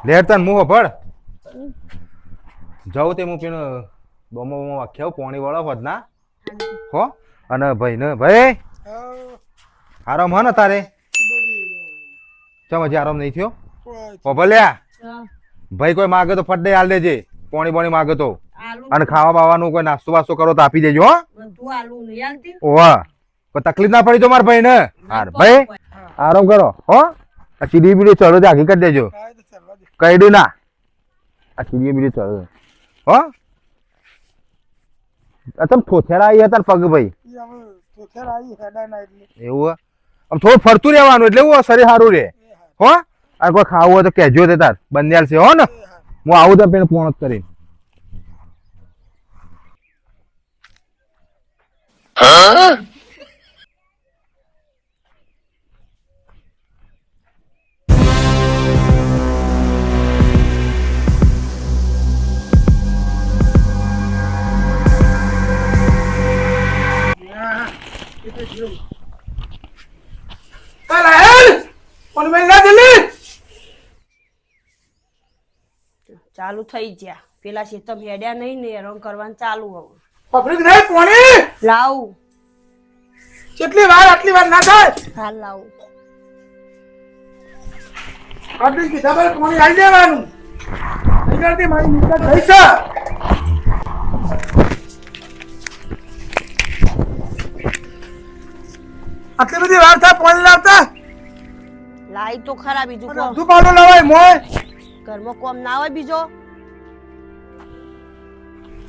લેરતન મુહો ભળ જાઉં તે હું પીણ બોમો બોમો વાખ્યાવ પોણી વાળો હોત ના હો અને ભાઈ ને ભાઈ આરામ હો ને તારે ચમ હજી આરામ નહીં થયો ઓ ભલ્યા ભાઈ કોઈ માગે તો ફટ દે હાલ દેજે પોણી બોણી માગે તો અને ખાવા બાવાનું કોઈ નાસ્તો વાસ્તો કરો તો આપી દેજો હો ઓવા કોઈ તકલીફ ના પડી તો મારા ભાઈ ને હાર ભાઈ આરામ કરો હો આ સીડી બીડી ચડો તો આગી કરી દેજો કહી દઉં ના આ સીડી બીડી ચડો હો અતમ થોથેરા આવી હતા પગ ભાઈ એવું આમ થોડું ફરતું રહેવાનું એટલે એવું શરીર સારું રે હો આ કોઈ ખાવું હોય તો કહેજો તે તાર બંને છે હો ને હું આવું તો પેલા પોણ કરીને ચાલુ થઈ ગયા પેલા શેતમ હેડ્યા નહીં ને રંગ કરવાનું ચાલુ હવે પબ્લિક નહીં પોણી લાવું કેટલી વાર આટલી વાર ના થાય હાલ લાવું પબ્લિક કીધા પર પોણી આવી દેવાનું અહીંયાથી મારી મિલકત થઈ છે આટલી બધી વાર થાય પોણી લાવતા લાઈ તો ખરા બીજું કોમ બધું પાડો લવાય મોય ઘરમાં કોમ ના હોય બીજો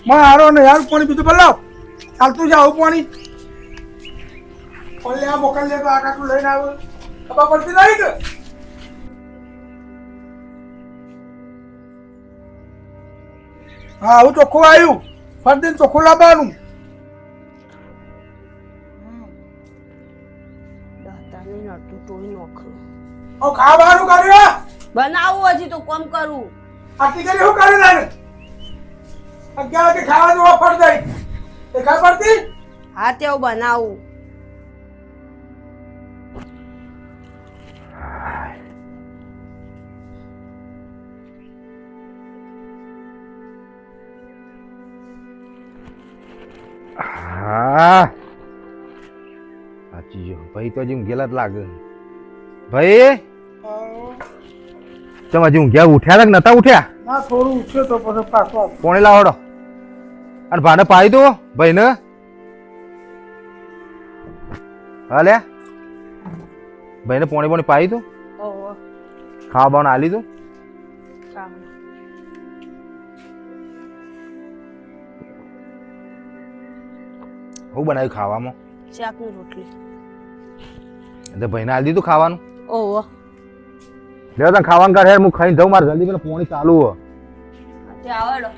હારો ને યાર પાણી બીજું બદલાવ ચાલતું જાવ પાણી પાણી આ મોકલ દે તો આ કાકું લઈને આવ ખબર પડતી નહીં કે હા હું ચોખ્ખું આવ્યું ફરદીન ચોખ્ખું લાવવાનું ખાવાનું કર્યું બનાવું હજી તો કોમ કરું આટલી કરી શું કરી નાને 11 વાગે ખાવાનું ઓફર દઈ દેખા પડતી હા તેવું બનાવું હા સાચી જો ભાઈ તો હજી ઊંઘેલા જ લાગે ભાઈ ચમ હજી ઊંઘ્યા ઉઠ્યા કે નતા ઉઠ્યા ના થોડું ઉઠ્યો તો પછી પાછો પોણી લાવડો અને ભાને પાઈ દો ભાઈ ને હાલે ભાઈ ને પોણી પોણી પાઈ દો ઓહો ખાવા બાવાનું આલી દો હું બનાવ્યું ખાવામાં શાકની રોટલી એટલે ભાઈને આલી દીધું ખાવાનું ઓહો લેવા તને ખાવાનું કાઢે હું ખાઈને જાઉં મારે જલ્દી પેલા પોણી ચાલુ હો તે આવડો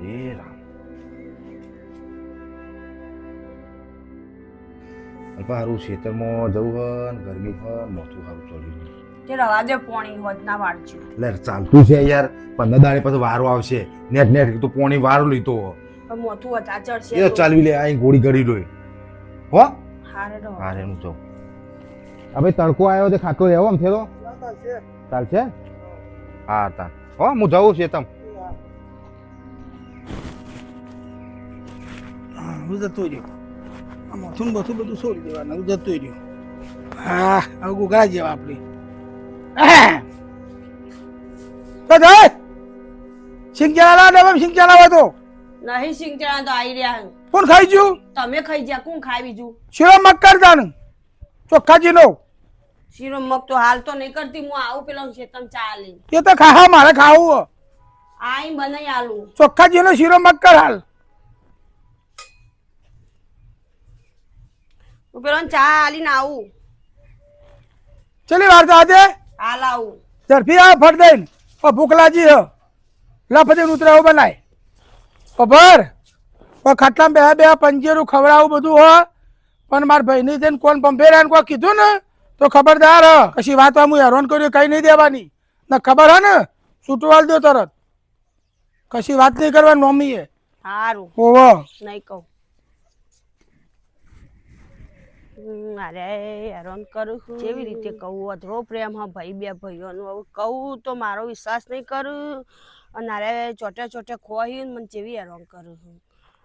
એ રામ અલ્પારું ખેતરમાં જવું હોય ને ગરમી હોય મોથું સારું ચડ્યું તે રવાજે પોણી હોત ના વાળજો એટલે ચાલતું છે યાર 15 દાડે પછી વારો આવશે નેટ નેટ તો પોણી વારો લીધો પણ મોથું હતા ચડશે એ ચાલવી લે અહીં ગોળી ગળી લોય હો હારે રહો હારે હું તો હવે તડકો આવ્યો તે ખાતો રહેવો આમ થેલો ચાલશે હા તા હો હું જાઉં છે તમ હું જતો રહ્યો આ મોથું બથું બધું છોડી દેવાનું હું જતો રહ્યો હા હવે ગુગા જેવા આપણે તો જાય સિંગજાલા ને સિંગજાલા હોય તો નહીં સિંગચણા તો આવી રહ્યા કોણ ખાઈ ગયું તમે ખાઈ જ્યા કોણ ખાય બીજું શીરો મક્કર દાનું ચોખ્ખાજીનો શીરો મગ તો હાલ તો નહીં કરતી હું આવું પેલા શેતમ ચાલે એ તો ખાવા મારે ખાવું આઈ બનાઈ આલું ચોખ્ખાજીનો શીરો મક્કર હાલ હું પેલો ચા આલીને આવું ચલી વાર તો આજે હાલ આવું ઝડપી આ ફટ દઈને ભૂખ લાગી હ લફદીને ઉતરાવું બનાય ખબર ખાટલામાં બે પંજેરું ખવડાવું બધું હો પણ મારા ભાઈની જઈને કોણ પંપેરાને કોઈ કીધું ને તો ખબરદાર હ કશી વાત હું હેરાન કર્યું કઈ નહીં દેવાની ને ખબર હે ને છૂટવાલ દો તરત કશી વાત નહીં કરવાની મમ્મી એ સારું ઓહો નહીં કહું અરે હેરાન કરું છું કેવી રીતે કહું અધરો પ્રેમ હા ભાઈ બે ભાઈઓનું હવે કહું તો મારો વિશ્વાસ નહીં કરું અને અરે ચોટે ચોટે ખોઈ મને કેવી હેરાન કરું છું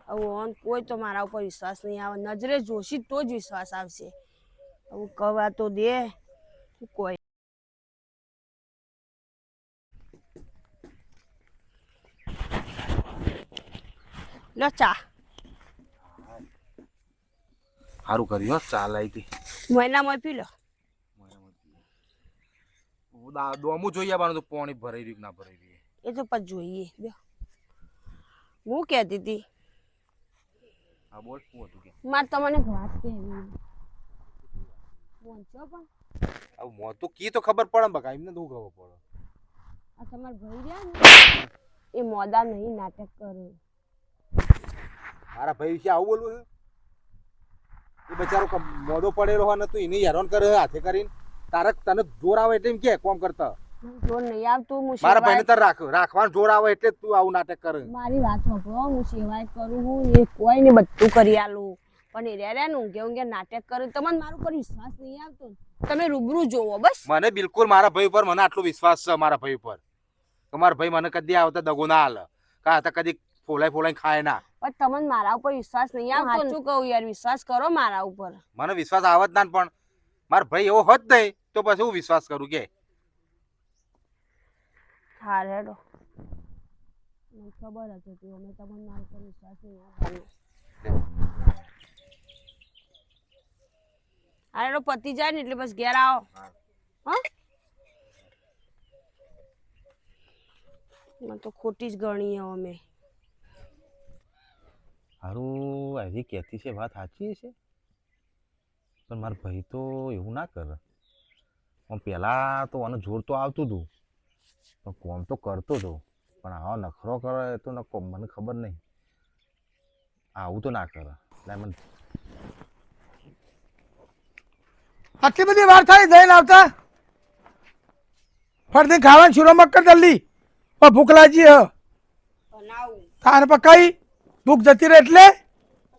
હવે ઓન કોઈ તો મારા ઉપર વિશ્વાસ નહીં આવે નજરે જોશી તો જ વિશ્વાસ આવશે હવે કવા તો દે કોઈ લો ચા સારું કર્યું હો ચા લાવી હતી મહિનામાં પી લો દોમું જોઈએ આવવાનું તો પાણી ભરાઈ રહ્યું કે ના ભરાઈ રહ્યું એ તો પછી જોઈએ બે હું કહેતી હતી હા બોલ શું હતું કે મારે તમને એક વાત કહેવી પહોંચો પણ હવે મો તો કી તો ખબર પડે બકા એમને તો ખબર પડે આ તમારા ભાઈ રહ્યા ને એ મોદા નહીં નાટક કરે મારા ભાઈ વિશે આવું બોલવું છે એ બચારો મોદો પડેલો હોય ને તું એને હેરાન કરે હાથે કરીને તારે તને જોર આવે એટલે એમ કે કોમ કરતા જોર નહીં આવતું હું મારા ભાઈને તાર રાખવાનું જોર આવે એટલે તું આવું નાટક કરે મારી વાત સાંભળો હું સેવાય કરું હું એ કોઈ ને બધું કરી આલું પણ એ રહ્યા ને ઊંઘે નાટક કરે તમને મારું પર વિશ્વાસ નહીં આવતો તમે રૂબરૂ જોવો બસ મને બિલકુલ મારા ભાઈ ઉપર મને આટલો વિશ્વાસ છે મારા ભાઈ ઉપર કે મારા ભાઈ મને કદી આવતા દગો ના હાલે કા હતા કદી ફોલાઈ ખાય ના પણ તમને મારા ઉપર વિશ્વાસ નહીં આવતો સાચું કહું યાર વિશ્વાસ કરો મારા ઉપર મને વિશ્વાસ આવત ના પણ મારા ભાઈ એવો હોત નહીં તો પછી હું વિશ્વાસ કરું કે હા રેડો મને ખબર હતી અમે તમને મારા ઉપર વિશ્વાસ નહીં આવવાનો હા રેડો પતિ જાય ને એટલે બસ ઘેર આવો હા મને તો ખોટી જ ગણી અમે હારું હજી કહેતી છે વાત સાચી છે પણ મારા ભાઈ તો એવું ના કરે પણ પહેલાં તો આને જોર તો આવતું હતું પણ કોમ તો કરતો હતો પણ આવો નખરો કરે તો મને ખબર નહીં આવું તો ના કરે એટલે મને આટલી બધી વાર થાય જઈને આવતા ફરતી ખાવાનું શીરો મક્કર જલ્દી ભૂખ લાગી હ બનાવું તારે પકાઈ ભૂખ જતી રહે એટલે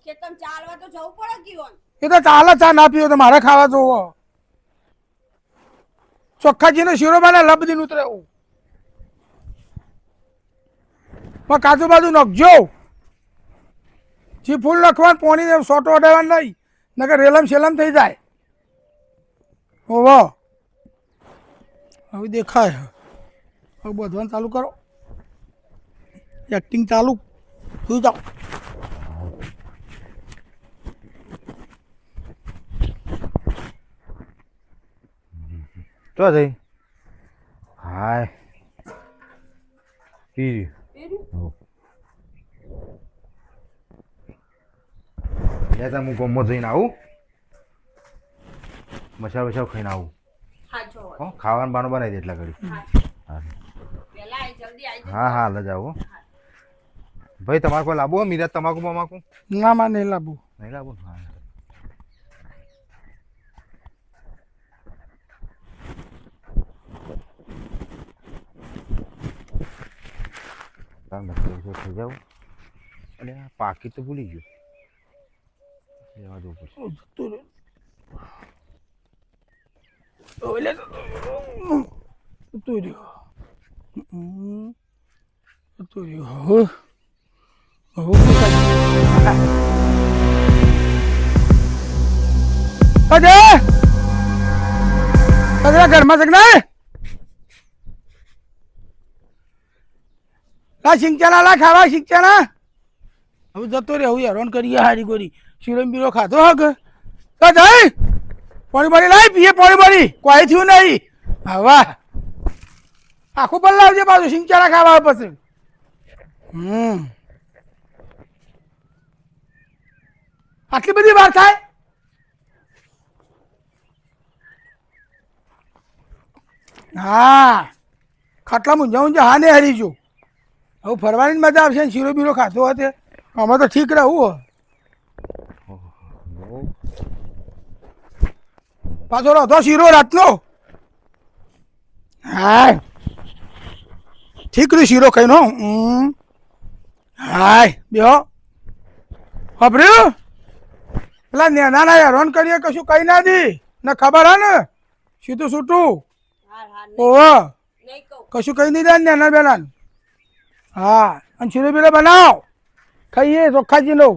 ખેતમ ચાલવા તો જવું પડે કીઓન એ તો ચાલે ચા ના પીવો તો મારે ખાવા જોવો ચોખ્ખાજીનો શીરો બને લબદીન ઉતરે એવું કાજુ બાજુ નખજો જી ફૂલ નખવાનું પોણી સોટો અડાવવાનું નહીં નકર રેલમ શેલમ થઈ જાય ઓવો હવે દેખાય હવે બધવાનું ચાલુ કરો એક્ટિંગ ચાલુ સુઈ જાઓ ચો જઈ હાય પી રહ્યું હું ગમો જઈને આવું મસાલો બસાલો ખાઈને આવું હો ખાવાનું બાનું બનાવી દે એટલા ઘડી હા હા લઈ જાઓ ભાઈ તમારે કોઈ લાવવું મીરા તમાકુ બમાકુ ના માં નહીં લાવવું નહીં લાવવું હા થઈ જાવ અને આ પાકી તો ભૂલી ગયું લેવા જવું પડશે ઘરમાં જગના લા સિંચાના લા ખાવા સિંચાના હવે જતો રે હવે હેરાન કરીએ હારી ગોરી શીરો બીરો ખાધો હગ જાય પાણી બારી લાવી પીએ પાણી બારી કોઈ થયું નહીં હા આખું પણ લાવજે પાછું સિંચાના ખાવા પછી આટલી બધી વાર થાય હા ખાટલા મુંજા ઊંઝા હા ને હારી જો હવે ફરવાની જ મજા આવશે ને શીરો બીરો ખાધો હતો આમાં તો ઠીક રહું પાછો રહો શીરો રાતનો હા ઠીક રહ્યું શીરો ખાઈ નો હાય બેહો વાપર્યું પેલા નેનાના હેરાન કરીએ કશું કઈ ના દી ને ખબર હે ને સીધું છૂટું ઓહો નહીં કહું કશું કઈ નહીં દે નેના બેના હા અને શીરો બીરો બનાવ ખાઈએ ચોખ્ખાજી લો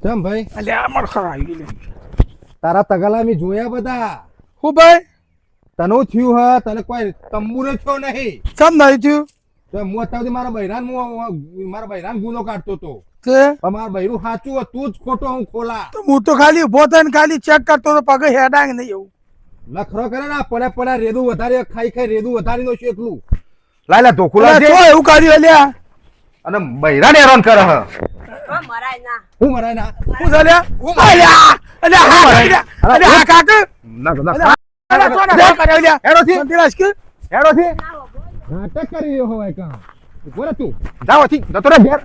કેમ ભાઈ અલ્યા મર ખરાઈ ગઈ તારા તગાલા મેં જોયા બધા હું ભાઈ તને થયું હા તને કોઈ તંબુરે છો નહીં સમ નહીં થયું તો હું અત્યાર મારા બૈરાન ગુનો કાઢતો હતો તે પણ મારા બૈરું સાચું હતું તું જ ખોટો હું ખોલા તો હું તો ખાલી ઉભો થઈને ખાલી ચેક કરતો તો પગે હેડાંગ નહીં એવું નખરો કરે ને પડ્યા રેદું વધારે ખાઈ ખાઈ રેદું વધારી નો છે એટલું લાયલા ધોકું લાગે તો એવું કર્યું અલ્યા અને બૈરાને હેરાન કરે હ મરાય ના હું મરાય ના હું ચાલ્યા અલ્યા અલ્યા હા કાક નાટક કરી રહ્યો હોય કામ બોલે તું જાવ થી જતો રે ઘેર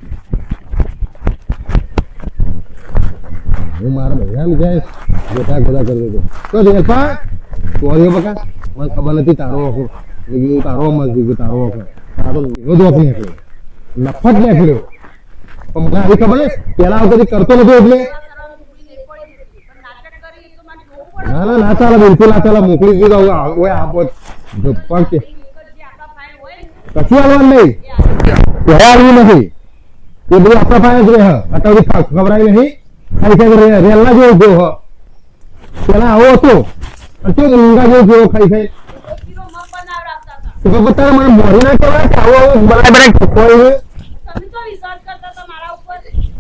હું મારા બૈરાને જાય ગોટા ગોટા કરી દેતો તો દેખ પા ચોરીઓ બકા મને ખબર નથી તારો હકો હું તારો મસ્તી તારો હકો તારો બધો આપી નાખ્યો નફત નાખ્યો પણ મને આવી ખબર પેલા વખતે કરતો નતો એટલે ના ના ચાલે બિલકુલ ના ચાલે મોકલી દીધો ઓય આપો ગપ્પા કે કશું આવવાનું નહીં ત્યારે આવ્યું નથી એ બધું આપણા પાસે જ રહે અત્યારે ખબરાય નહીં ખાલી ખાઈ રેલના જેવો ગયો હ પેલા આવો હતો અને મૂંગા જેવો ગયો ખાઈ ખાઈ તો તારે મને મોરી ના કહેવાય કે આવો આવો બનાય ખોઈ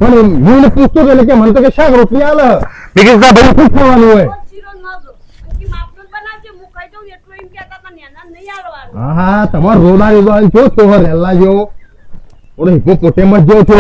પણ હું પૂછતો હતો એટલે કે મને તો કે શાક રોટલી આલે બીજી ભાઈ ખૂબ ખાવાનું હોય હા હા તમારો રોડા જો છો રેલા જેવો ઓલે હિપો પોટેમસ જેવો છો